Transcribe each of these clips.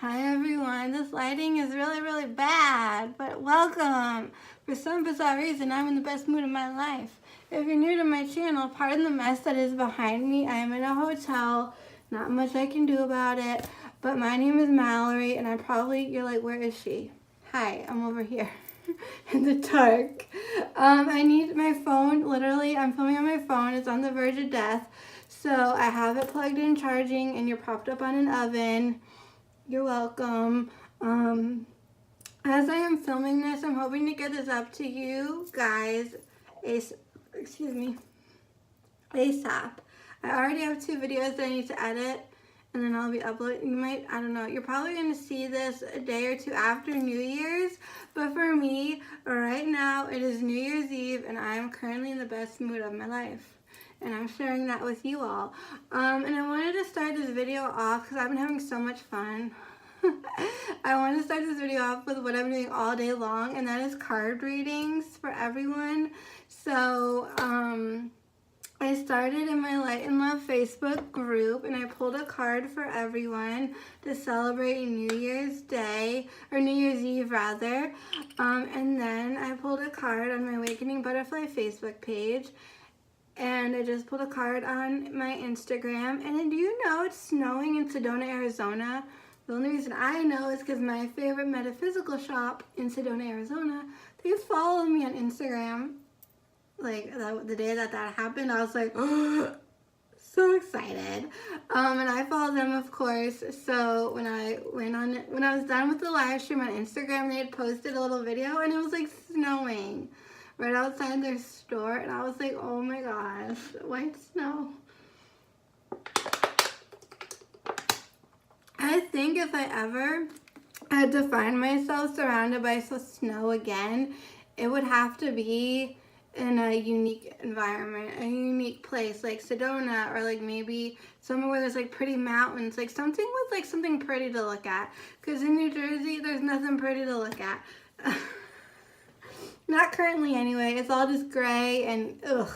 Hi everyone, this lighting is really bad, but welcome! For some bizarre reason, I'm in the best mood of my life. If you're new to my channel, pardon the mess that is behind me. I am in a hotel, not much I can do about it, but my name is Mallory, and you're like, where is she? Hi, I'm over here in the dark. I need my phone, literally, I'm filming on my phone, it's on the verge of death, so I have it plugged in charging, and you're propped up on an oven. You're welcome. As I am filming this, I'm hoping to get this up to you guys ASAP. I already have 2 videos that I need to edit, and then I'll be uploading. I don't know, you're probably going to see this a day or 2 after New Year's, but for me, right now, it is New Year's Eve, and I am currently in the best mood of my life. And I'm sharing that with you all. And I wanted to start this video off because I've been having so much fun. I want to start this video off with what I'm doing all day long, and that is card readings for everyone. So, I started in my Light and Love Facebook group, and I pulled a card for everyone to celebrate New Year's Day, or New Year's Eve rather. And then I pulled a card on my Awakening Butterfly Facebook page. And I just pulled a card on my Instagram. And do you know it's snowing in Sedona, Arizona? The only reason I know is because my favorite metaphysical shop in Sedona, Arizona, they follow me on Instagram. Like the day that happened, I was like, oh, so excited. And I follow them, of course. So when I was done with the live stream on Instagram, they had posted a little video, and it was like snowing right outside their store, and I was like, oh my gosh, white snow. I think if I ever had to find myself surrounded by snow again, it would have to be in a unique environment, a unique place like Sedona, or like maybe somewhere where there's like pretty mountains, like something with like something pretty to look at, because in New Jersey there's nothing pretty to look at. Not currently anyway, it's all just gray and ugh,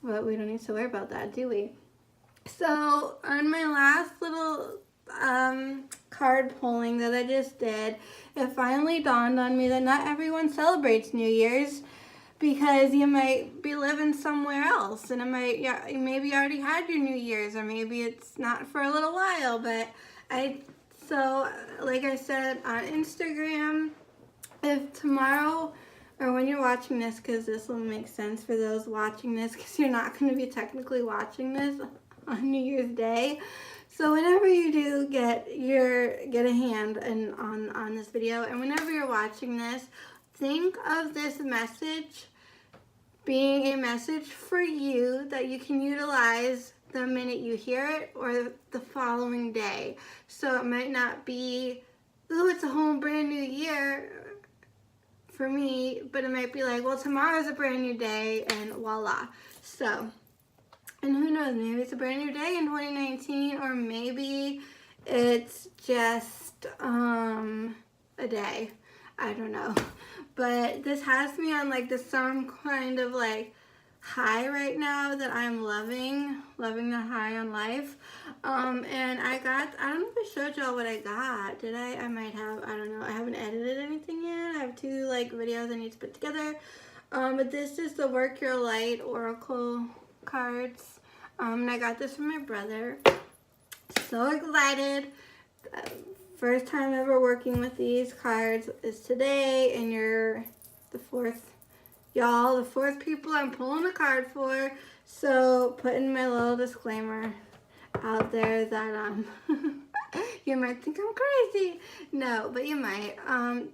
but we don't need to worry about that, do we? So on my last little card pulling that I just did, it finally dawned on me that not everyone celebrates New Year's, because you might be living somewhere else, and maybe you already had your New Year's, or maybe it's not for a little while, but so like I said on Instagram, if tomorrow, or when you're watching this, because this will make sense for those watching this, because you're not going to be technically watching this on New Year's Day. So whenever you do get a hand on this video, and whenever you're watching this, think of this message being a message for you that you can utilize the minute you hear it or the following day. So it might not be, oh, it's a whole brand new year for me, but it might be like, well, tomorrow's a brand new day, and voila. So, and who knows, maybe it's a brand new day in 2019, or maybe it's just a day. I don't know. But this has me on like some kind of like high right now that I'm loving the high on life. And I don't know if I showed y'all what I got. Did I? I might have. I don't know. I haven't edited anything yet. I have 2 like videos I need to put together. But this is the Work Your Light Oracle cards. And I got this from my brother. So excited. First time ever working with these cards is today, and you're the 4th. Y'all, the 4th people I'm pulling a card for. So putting my little disclaimer out there that you might think I'm crazy. No, but you might.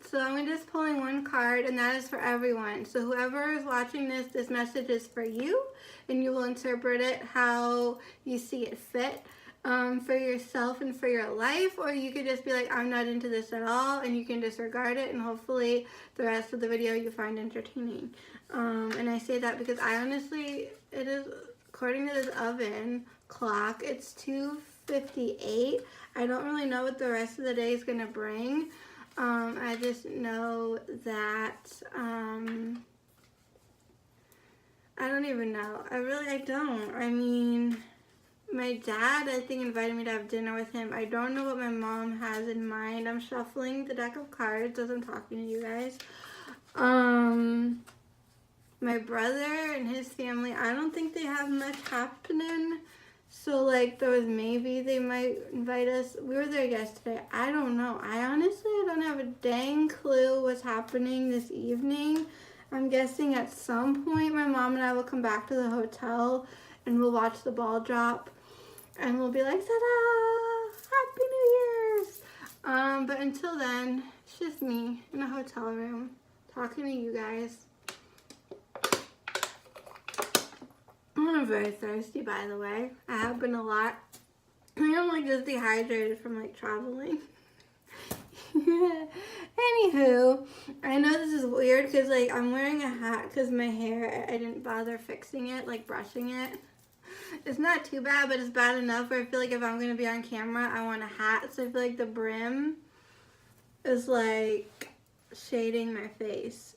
So I'm just pulling one card, and that is for everyone. So whoever is watching this message is for you, and you will interpret it how you see it fit. For yourself and for your life, or you could just be like, I'm not into this at all, and you can disregard it, and hopefully the rest of the video you find entertaining. And I say that because I honestly, it is, according to this oven clock, it's 2:58. I don't really know what the rest of the day is going to bring. I just know that, I don't even know. I don't. I mean, my dad, I think, invited me to have dinner with him. I don't know what my mom has in mind. I'm shuffling the deck of cards as I'm talking to you guys. My brother and his family, I don't think they have much happening. So, like, there was maybe they might invite us. We were there yesterday. I don't know. I honestly don't have a dang clue what's happening this evening. I'm guessing at some point my mom and I will come back to the hotel and we'll watch the ball drop. And we'll be like, ta-da! Happy New Year's! But until then, it's just me in a hotel room talking to you guys. I'm very thirsty, by the way. I have been a lot. I'm like just dehydrated from like traveling. Anywho, I know this is weird because like I'm wearing a hat because my hair, I didn't bother fixing it, like brushing it. It's not too bad, but it's bad enough where I feel like if I'm going to be on camera, I want a hat. So I feel like the brim is like shading my face.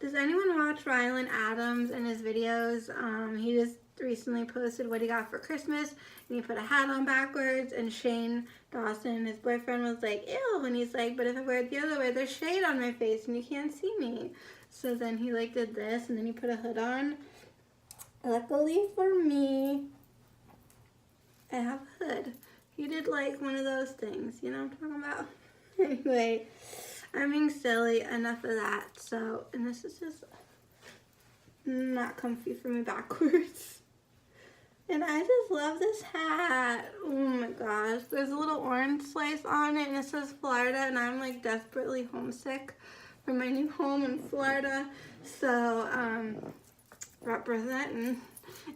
Does anyone watch Rylan Adams and his videos? He just recently posted what he got for Christmas, and he put a hat on backwards, and Shane Dawson, his boyfriend, was like, ew, and he's like, but if I wear it the other way, there's shade on my face, and you can't see me. So then he like did this, and then he put a hood on. Luckily for me, I have a hood. He did like one of those things, you know what I'm talking about? Anyway, I'm being silly, enough of that. So, and this is just not comfy for me backwards. And I just love this hat. Oh my gosh. There's a little orange slice on it and it says Florida, and I'm like desperately homesick for my new home in Florida. So, representing.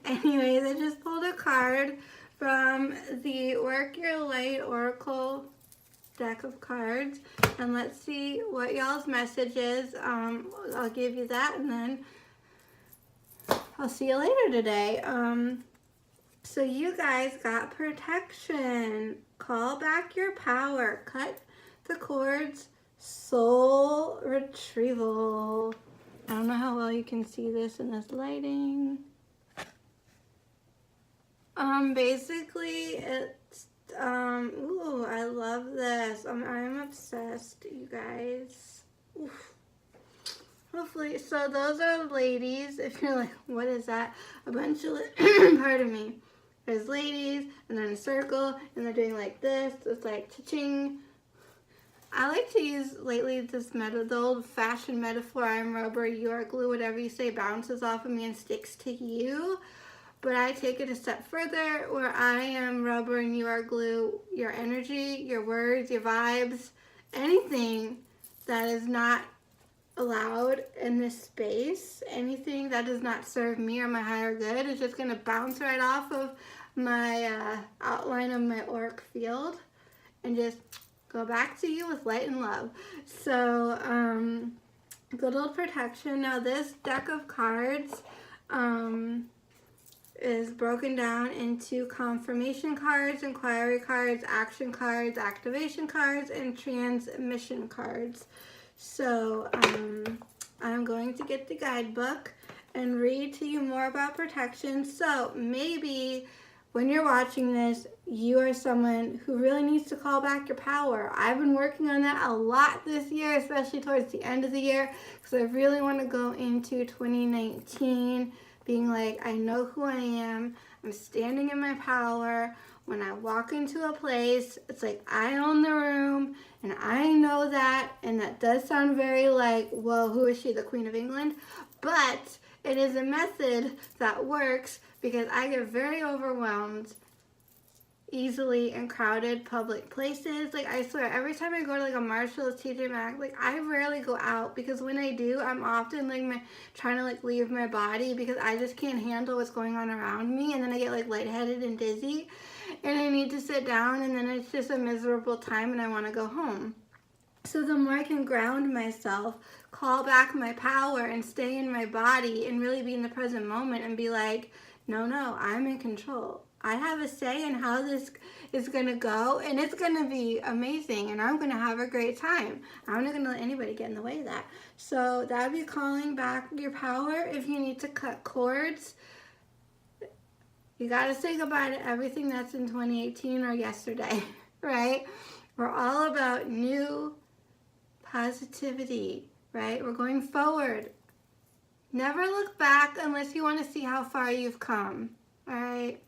Anyways, I just pulled a card from the Work Your Light Oracle deck of cards, and let's see what y'all's message is. I'll give you that, and then I'll see you later today. So you guys got protection, call back your power, cut the cords, soul retrieval. I don't know how well you can see this in this lighting. Basically it's ooh, I love this. I'm obsessed, you guys. Oof. Hopefully, so those are ladies. If you're like, what is that? A bunch of, pardon me. There's ladies, and then a circle, and they're doing like this. It's like cha-ching. I like to use lately this the old-fashioned metaphor, I'm rubber, you are glue, whatever you say bounces off of me and sticks to you. But I take it a step further where I am rubber and you are glue. Your energy, your words, your vibes, anything that is not allowed in this space, anything that does not serve me or my higher good is just going to bounce right off of my outline of my auric field and just go back to you with light and love. So, good old protection. Now this deck of cards, is broken down into confirmation cards, inquiry cards, action cards, activation cards, and transmission cards. So I'm going to get the guidebook and read to you more about protection. So maybe when you're watching this, you are someone who really needs to call back your power. I've been working on that a lot this year, especially towards the end of the year, because I really want to go into 2019 being like, I know who I am, I'm standing in my power. When I walk into a place, it's like I own the room, and I know that, and that does sound very like, well, who is she, the Queen of England? But it is a method that works because I get very overwhelmed easily in crowded public places. Like, I swear, every time I go to like a Marshall's, TJ Maxx, like I rarely go out, because when I do, I'm often like trying to like leave my body because I just can't handle what's going on around me, and then I get like lightheaded and dizzy, and I need to sit down, and then it's just a miserable time and I want to go home. So the more I can ground myself, call back my power, and stay in my body and really be in the present moment and be like, no, I'm in control. I have a say in how this is going to go, and it's going to be amazing, and I'm going to have a great time. I'm not going to let anybody get in the way of that. So that would be calling back your power. If you need to cut cords, You got to say goodbye to everything that's in 2018 or yesterday, right? We're all about new positivity, right? We're going forward. Never look back unless you want to see how far you've come, all right?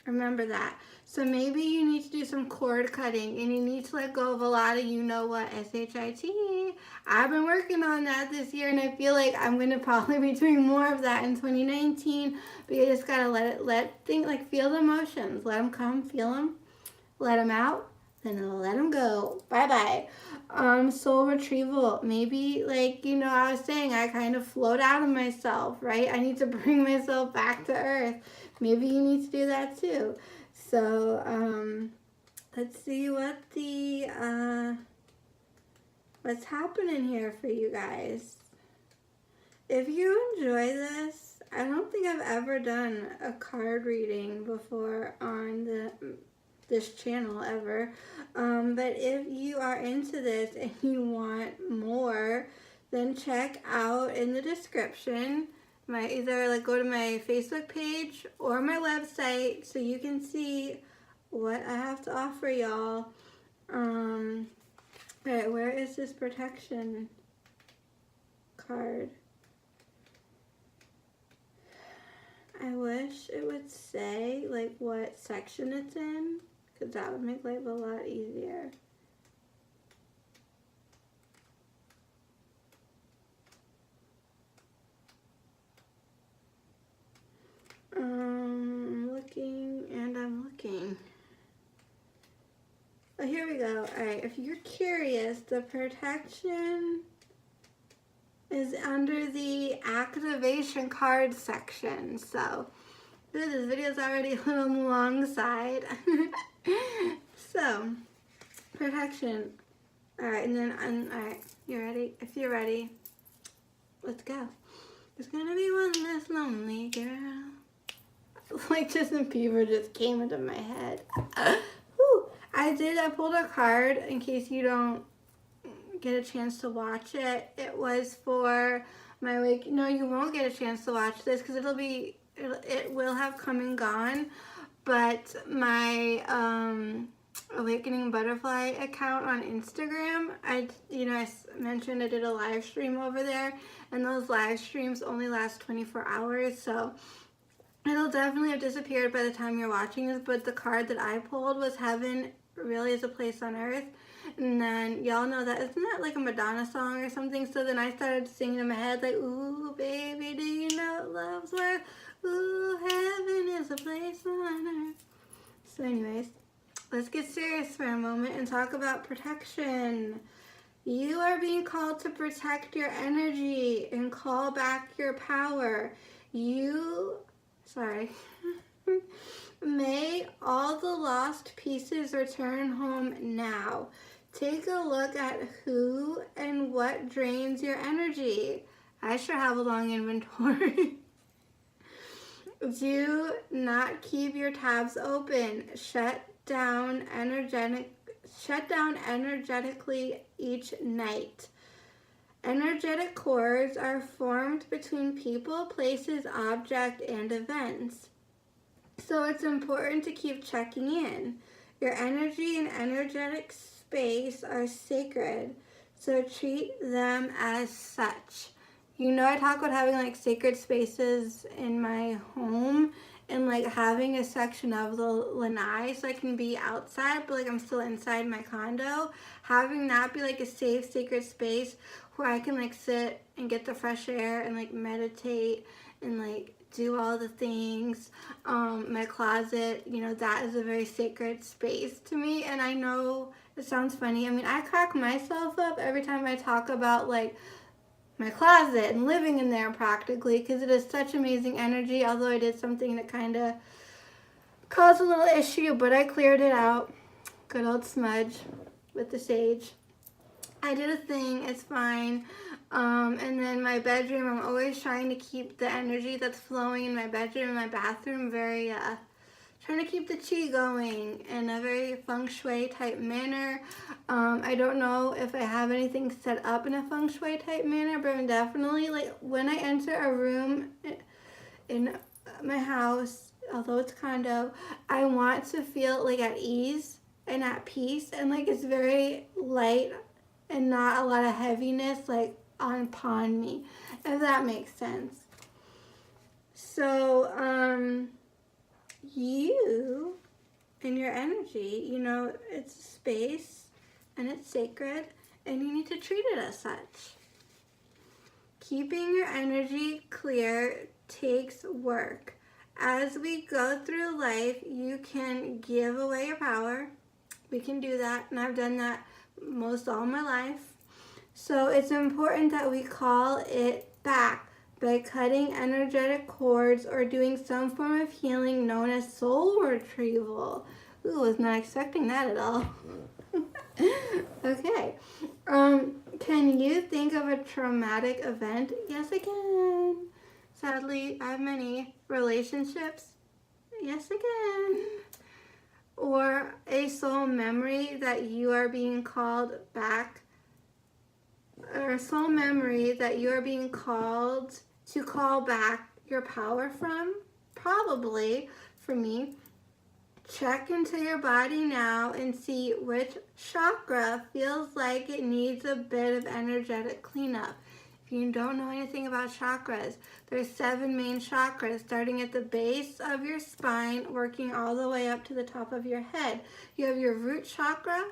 Remember that. So maybe you need to do some cord cutting and you need to let go of a lot of you know what, S-H-I-T. I've been working on that this year and I feel like I'm going to probably be doing more of that in 2019. But you just got to feel the emotions. Let them come, feel them, let them out, then let them go. Bye-bye. Soul retrieval. Maybe I was saying, I kind of float out of myself, right? I need to bring myself back to earth. Maybe you need to do that too. So, let's see what's happening here for you guys. If you enjoy this, I don't think I've ever done a card reading before on this channel ever. But if you are into this and you want more, then check out in the description either go to my Facebook page or my website so you can see what I have to offer y'all. Alright, where is this protection card? I wish it would say what section it's in, because that would make life a lot easier. I'm looking and I'm looking. Oh, here we go. Alright, if you're curious, the protection is under the activation card section. So, this video's already a little on the long side. So, protection. Alright, and then, alright, you ready? If you're ready, let's go. There's gonna be one less lonely girl. Justin Bieber just came into my head. Whew. I pulled a card in case you don't get a chance to watch it. It was for my wake. No, you won't get a chance to watch this because it will have come and gone. But my Awakening Butterfly account on Instagram, I mentioned I did a live stream over there, and those live streams only last 24 hours, so it'll definitely have disappeared by the time you're watching this. But the card that I pulled was Heaven Really Is a Place on Earth. And then y'all know that, isn't that like a Madonna song or something? So then I started singing in my head ooh, baby, do you know what love's worth? Ooh, heaven is a place on earth. So anyways, let's get serious for a moment and talk about protection. You are being called to protect your energy and call back your power. May all the lost pieces return home now. Take a look at who and what drains your energy. I sure have a long inventory. Do not keep your tabs open. Shut down energetically each night. Energetic cords are formed between people, places, objects, and events. So it's important to keep checking in. Your energy and energetic space are sacred, so treat them as such. I talk about having sacred spaces in my home and having a section of the lanai so I can be outside but I'm still inside my condo. Having that be a safe, sacred space where I can sit and get the fresh air and meditate and do all the things. My closet, that is a very sacred space to me. And I know it sounds funny. I crack myself up every time I talk about my closet and living in there practically, because it is such amazing energy, although I did something that kind of caused a little issue, but I cleared it out. Good old smudge with the sage. I did a thing, it's fine. And then my bedroom, I'm always trying to keep the energy that's flowing in my bedroom and my bathroom very, trying to keep the chi going in a very feng shui type manner. I don't know if I have anything set up in a feng shui type manner, but I'm definitely, when I enter a room in my house, although it's condo, I want to feel like at ease and at peace, and like it's very light and not a lot of heaviness like upon me, if that makes sense. So, you and your energy, you know, it's space and it's sacred, and you need to treat it as such. Keeping your energy clear takes work. As we go through life, you can give away your power. We can do that, and I've done that most all my life. So it's important that we call it back by cutting energetic cords or doing some form of healing known as soul retrieval. Ooh, was not expecting that at all. Okay. Can you think of a traumatic event? Yes, I can. Sadly, I have many. Relationships? Yes, I can. Or a soul memory that you are being called back, or a soul memory that you are being called to call back your power from? Probably, for me. Check into your body now and see which chakra feels like it needs a bit of energetic cleanup. If you don't know anything about chakras, there's 7 main chakras starting at the base of your spine, working all the way up to the top of your head. You have your root chakra,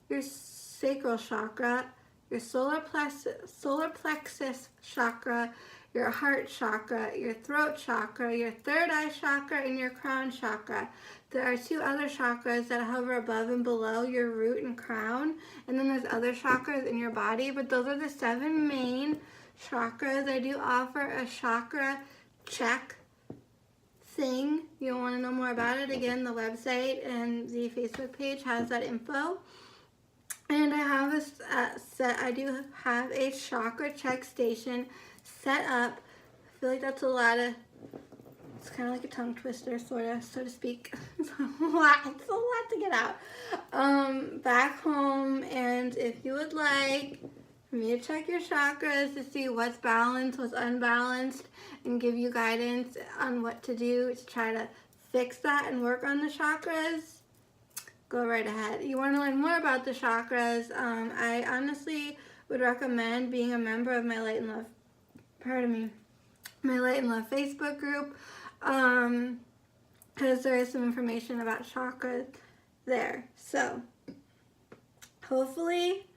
your sacral chakra, your solar plexus chakra, your heart chakra, your throat chakra, your third eye chakra, and your crown chakra. There are 2 other chakras that hover above and below your root and crown, and then there's other chakras in your body, but those are the 7 main chakras. I do offer a chakra check thing. You'll want to know more about it. Again, the website and the Facebook page has that info. And I have I do have a chakra check station set up. I feel like that's a lot of, it's kind of like a tongue twister, sort of, so to speak. It's a lot to get out. Back home, and if you would like for me to check your chakras to see what's balanced, what's unbalanced, and give you guidance on what to do to try to fix that and work on the chakras, go right ahead. You want to learn more about the chakras, I honestly would recommend being a member of my Light and Love, my Light and Love Facebook group, because there is some information about chakras there. So, hopefully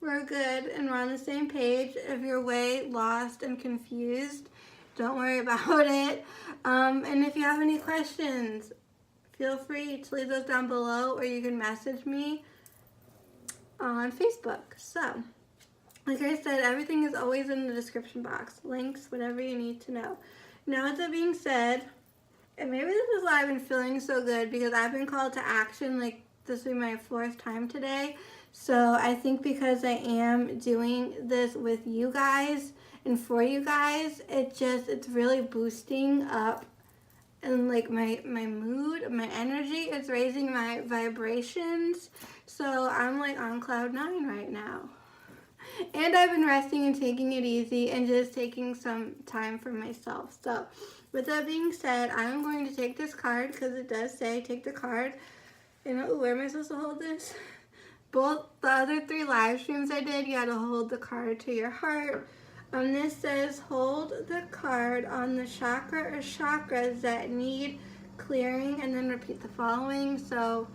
we're good and we're on the same page. If you're way lost and confused, don't worry about it. And if you have any questions, feel free to leave those down below, or you can message me on Facebook. So, like I said, everything is always in the description box. Links, whatever you need to know. Now, with that being said, and maybe this is why I've been feeling so good, because I've been called to action. Like, this will be my 4th time today. So I think because I am doing this with you guys and for you guys, it's really boosting up, and like my mood, my energy, it's raising my vibrations. So I'm like on cloud 9 right now. And I've been resting and taking it easy and just taking some time for myself. So with that being said, I'm going to take this card, because it does say take the card. And where am I supposed to hold this? Both the other 3 live streams I did, you had to hold the card to your heart. This says hold the card on the chakra or chakras that need clearing, and then repeat the following. So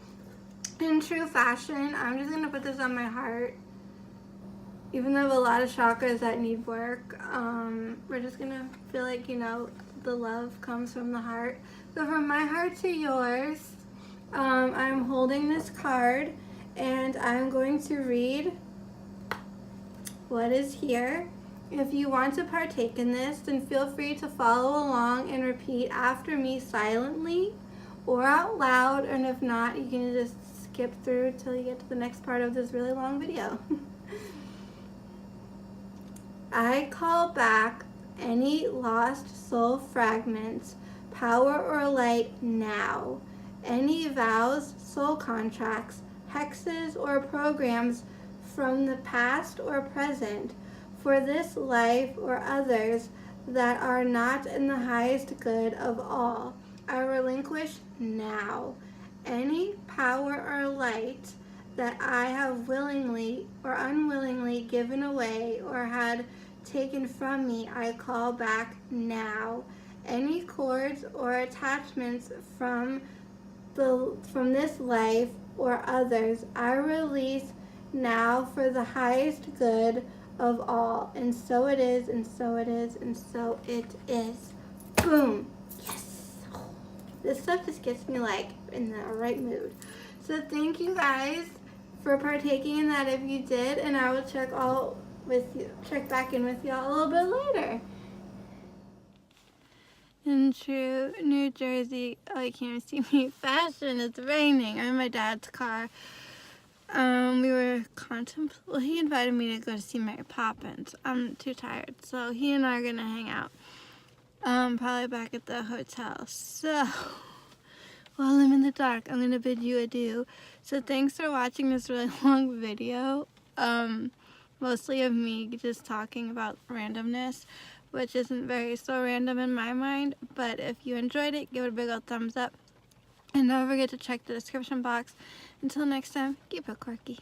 in true fashion, I'm just going to put this on my heart. Even though I have a lot of chakras that need work, we're just going to feel like, you know, the love comes from the heart. So from my heart to yours, I'm holding this card, and I'm going to read what is here. If you want to partake in this, then feel free to follow along and repeat after me silently or out loud, and if not, you can just skip through till you get to the next part of this really long video. I call back any lost soul fragments, power or light now. Any vows, soul contracts, hexes, or programs from the past or present for this life or others that are not in the highest good of all. I relinquish now any power or light that I have willingly or unwillingly given away or had taken from me. I call back now. Any cords or attachments from this life or others, I release now for the highest good of all. And so it is, and so it is, and so it is. Boom. Yes. This stuff just gets me like in the right mood. So thank you guys for partaking in that if you did, and I will check back in with y'all a little bit later. In true New Jersey, oh, you can't see me, fashion, it's raining. I'm in my dad's car. We were he invited me to go to see Mary Poppins. I'm too tired, so he and I are gonna hang out. Probably back at the hotel. So, while I'm in the dark, I'm gonna bid you adieu. So thanks for watching this really long video. Mostly of me just talking about randomness, which isn't so random in my mind, but if you enjoyed it, give it a big old thumbs up, and don't forget to check the description box. Until next time, keep it quirky.